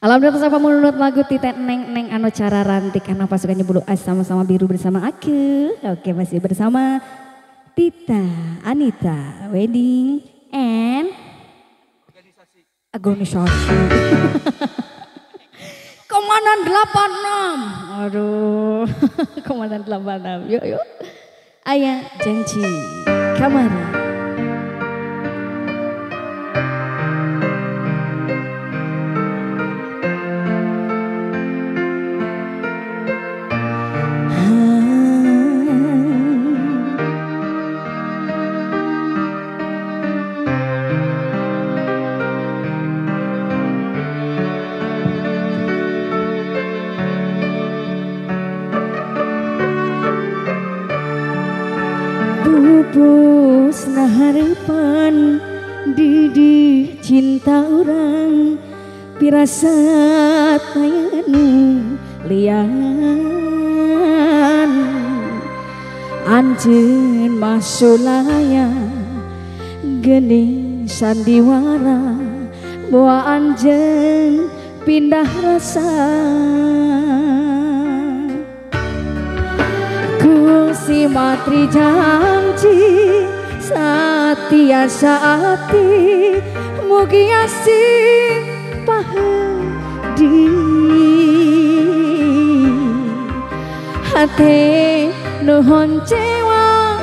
Alhamdulillah sama menurut lagu Tita Neng Neng Ano Cara Rantik karena pasukannya bulu as sama-sama biru bersama aku. Oke, masih bersama Tita Anita Wedding and organisasi. Komandan 86. Aduh. Komandan 86. Yuk yuk. Ayah janji kamari. Pupus na harapan di cinta orang pirasat ayanu lian anjeun masulaya geni sandiwara bawa anjeun pindah rasa si matri janji satia saati mugi asih pahadi hati nuhon cewa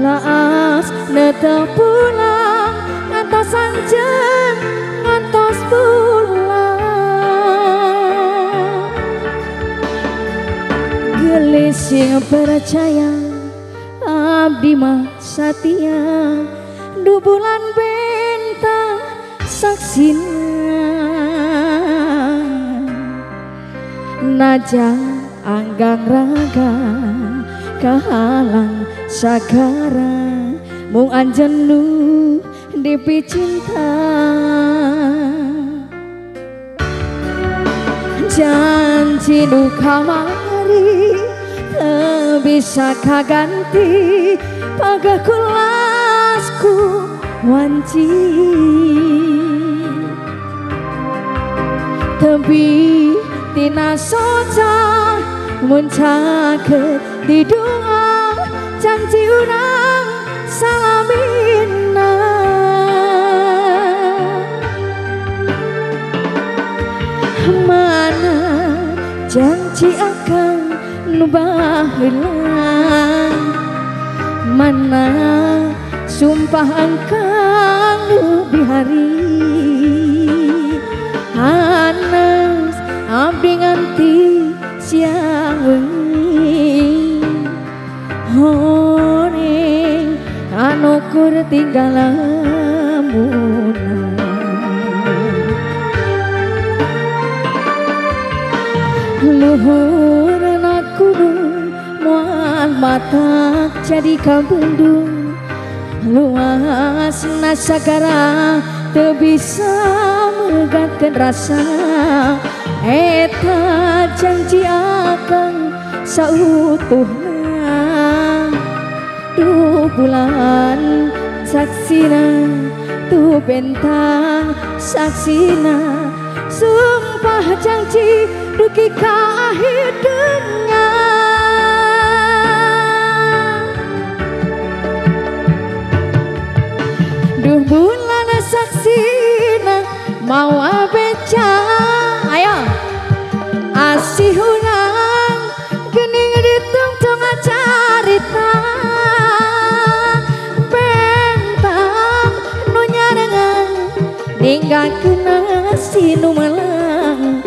laas netep pulang ngantos anjeun ngantos pulang gelis yang percaya abdi mah satia du bulan bentang saksina naja anggang raga kahalang sagara mung anjeun nu dipi cinta janji nu kamari bisa kaganti pagakulasku wanci tebi tina soca muncakeun di doa janji urang salamina mana janji akan nu baheula mana sumpah angkang nu bihari hanes abdi nganti siang wengi horeng anu kur tinggal lamunan luhur kudu mual mata jadi kabendung luas nasagara teu bisa megatkeun rasa eta janji akan sautuhna du bulan saksina tu bentang saksina sumpah janji duki ka akhir dunia duh bulan saksina mau abeca ayo asih urang gening ditungtung carita bentang nu nyarengan ninggalkeun si nu melang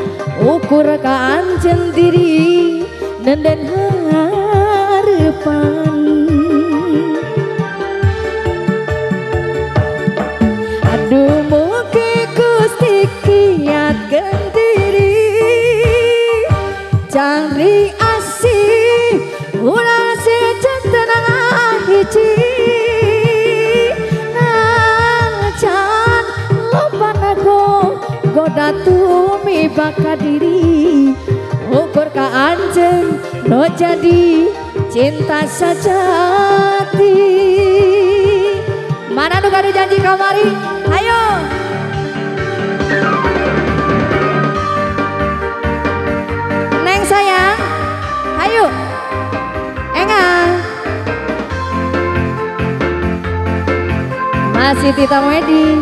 ukur ka anjeun diri nenden hareupan aduh mugi Gusti kiatkeun diri jangri asih urang sejen tenang hiji najan loban aku goda tumi baka diri ukur ka anjeun no jadi cinta sejati mana nu gadu janji kamari ayo kasih Tita Wedding.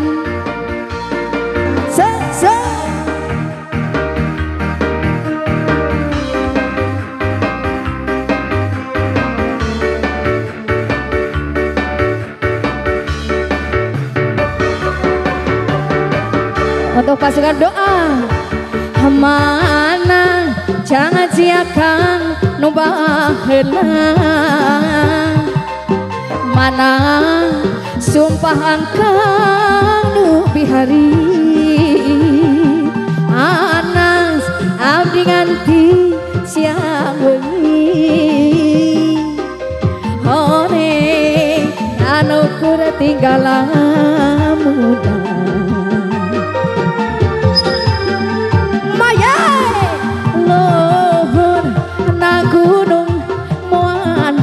Untuk pasukan doa mana jangan siakan nubaheuna mana sumpah angkang nu bihari anas abdi nganti siang wengi hone anu kudu tinggalan muda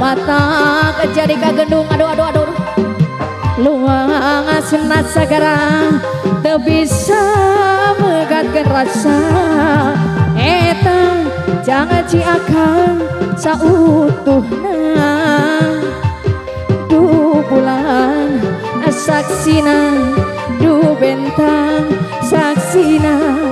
mata kejadi ka gendung aduh luang asna sagara teu bisa megatkeun rasa eta jangan ciakan sautuhna du bulan saksina du bentang saksina